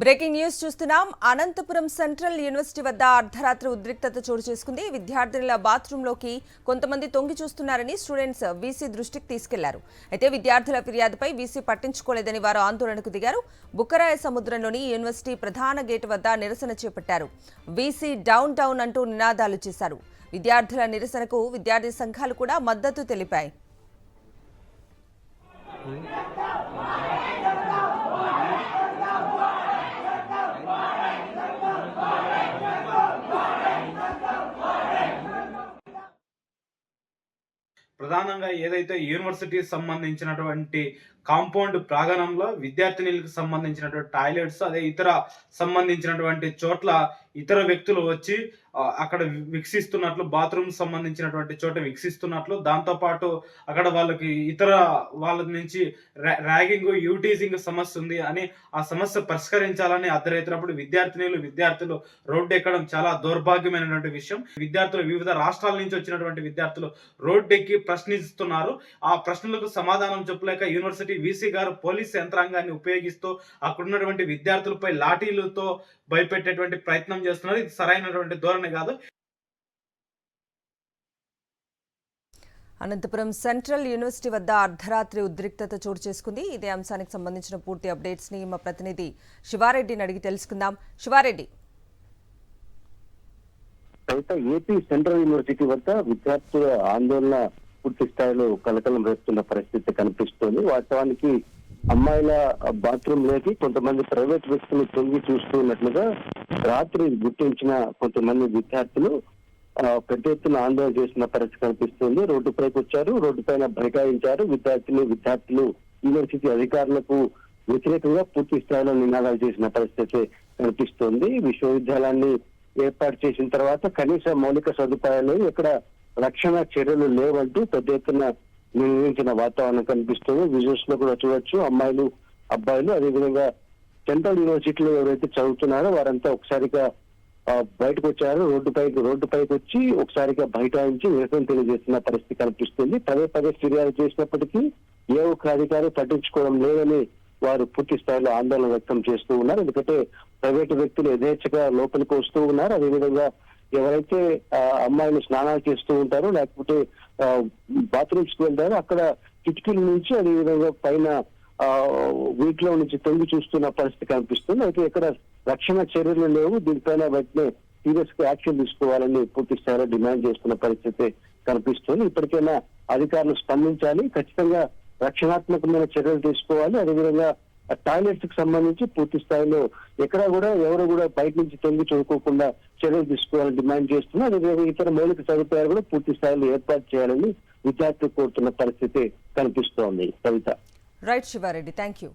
Breaking news చూస్తున్నాం. Anantapuram central university వద్ద అర్ధరాత్రి ఉద్రిక్తత చోటు చేసుకుంది. విద్యార్థినుల బాత్రూంలోకి కొంతమంది తొంగి చూస్తున్నారని స్టూడెంట్స్ వీసీ దృష్టికి తీసుకెళ్లారు. అయితే విద్యార్థుల ఫిర్యాదుపై వీసీ పట్టించుకోలేదని వారు ఆందోళనకు దిగారు. బుక్కరాయ సముద్రంలోని యూనివర్సిటీ ప్రధాన గేటు వద్ద నిరసన చేపట్టారు. వీసీ డౌన్ డౌన్ అంటూ నినాదాలు చేశారు. విద్యార్థుల నిరసనకు విద్యార్థి సంఘాలు కూడా మద్దతు తెలిపాయి. ప్రధానంగా ఏదైతే యూనివర్సిటీ సంబంధించినటువంటి కాంపౌండ్ ప్రాంగణంలో విద్యార్థినులకు సంబంధించినటువంటి టాయిలెట్స్ అదే ఇతర సంబంధించినటువంటి చోట్ల ఇతర వ్యక్తులు వచ్చి అక్కడ విక్షిస్తున్నట్లు, బాత్రూమ్ సంబంధించినటువంటి చోట విక్షిస్తున్నట్లు, దాంతోపాటు అక్కడ వాళ్ళకి ఇతర వాళ్ళ నుంచి ర్యాగింగ్, యూటీజింగ్ సమస్య ఉంది అని ఆ సమస్య పరిష్కరించాలని అర్ధరైతున్నప్పుడు విద్యార్థులు రోడ్డు ఎక్కడం చాలా దౌర్భాగ్యమైనటువంటి విషయం. విద్యార్థులు వివిధ రాష్ట్రాల నుంచి వచ్చినటువంటి విద్యార్థులు రోడ్డు ఎక్కి ప్రశ్నిస్తున్నారు. ఆ ప్రశ్నలకు సమాధానం చెప్పలేక యూనివర్సిటీ వీసీ గారు పోలీస్ యంత్రాంగాన్ని ఉపయోగిస్తూ అక్కడ ఉన్నటువంటి విద్యార్థులపై లాఠీలతో భయపెట్టేటువంటి ప్రయత్నం చేస్తున్నారు. ఇది సరైనటువంటి ధోరణి కాదు. అనంతపురం సెంట్రల్ యూనివర్సిటీ వద్ద అర్ధరాత్రి ఉద్రిక్తత చోటు చేసుకుంది. ఇదే అంశానికి సంబంధించిన పూర్తి అప్డేట్స్ ని మా ప్రతినిధి శివారెడ్డిని అడిగి తెలుసుకుందాం. శివారెడ్డి, ఏపీ సెంట్రల్ యూనివర్సిటీ వద్ద విద్యార్థుల ఆందోళన పూర్తి స్థాయిలో కలకలం రేస్తున్న పరిస్థితి కనిపిస్తోంది. వాస్తవానికి అమ్మాయిల బాత్రూమ్ లోకి కొంతమంది ప్రైవేట్ వ్యక్తులు తొంగి చూస్తూ ఉన్నట్లుగా రాత్రి గుర్తించిన కొంతమంది విద్యార్థులు పెద్ద ఎత్తున ఆందోళన చేసిన పరిస్థితి కనిపిస్తుంది. రోడ్డుపైకి వచ్చారు, రోడ్డుపైన బైఠాయించారు. విద్యార్థులు యూనివర్సిటీ అధికారులకు వ్యతిరేకంగా పూర్తి స్థాయిలో నినాదాలు చేసిన పరిస్థితి కనిపిస్తోంది. విశ్వవిద్యాలయాన్ని ఏర్పాటు చేసిన తర్వాత కనీస మౌలిక సదుపాయాలు ఎక్కడ రక్షణ చర్యలు లేవంటూ పెద్ద ఎత్తున నిర్వహించిన వాతావరణం కనిపిస్తుంది. విజువల్స్ లో కూడా చూడొచ్చు, అమ్మాయిలు అబ్బాయిలు అదేవిధంగా సెంట్రల్ యూనివర్సిటీలో ఎవరైతే చదువుతున్నారో వారంతా ఒకసారిగా బయటకు వచ్చారు. రోడ్డుపైకి వచ్చి ఒకసారిగా బైఠాయించి నిరసన తెలియజేస్తున్న పరిస్థితి కనిపిస్తుంది. పదే ఫిర్యాదు చేసినప్పటికీ ఏ ఒక్క అధికారి పట్టించుకోవడం లేదని వారు పూర్తి స్థాయిలో ఆందోళన వ్యక్తం చేస్తూ ఉన్నారు. ఎందుకంటే ప్రైవేటు వ్యక్తులు యథేచ్ఛగా లోపలికి వస్తూ ఉన్నారు. అదేవిధంగా ఎవరైతే అమ్మాయిలు స్నానాలు చేస్తూ ఉంటారో లేకపోతే బాత్రూమ్స్ కి వెళ్తారో అక్కడ కిటికీల నుంచి అదేవిధంగా పైన వీటిలో నుంచి తొంగి చూస్తున్న పరిస్థితి కనిపిస్తుంది. అయితే ఇక్కడ రక్షణ చర్యలు లేవు. దీనిపైన వెంటనే సీరియస్ గా యాక్షన్ తీసుకోవాలని పూర్తి స్థాయిలో డిమాండ్ చేస్తున్న పరిస్థితి కనిపిస్తుంది. ఇప్పటికైనా అధికారులు స్పందించాలి, ఖచ్చితంగా రక్షణాత్మకమైన చర్యలు తీసుకోవాలి. అదేవిధంగా టాయిలెట్స్ కి సంబంధించి పూర్తి స్థాయిలో ఎక్కడా కూడా ఎవరు కూడా బయట నుంచి తొంగి చూడుకోకుండా చర్యలు తీసుకోవాలని డిమాండ్ చేస్తున్నారు. అదేవిధంగా ఇతర మౌలిక సదుపాయాలు కూడా పూర్తి స్థాయిలో ఏర్పాటు చేయాలని విద్యార్థులు కోరుతున్న పరిస్థితి కనిపిస్తోంది. కవిత. Right Shiva Reddy, thank you.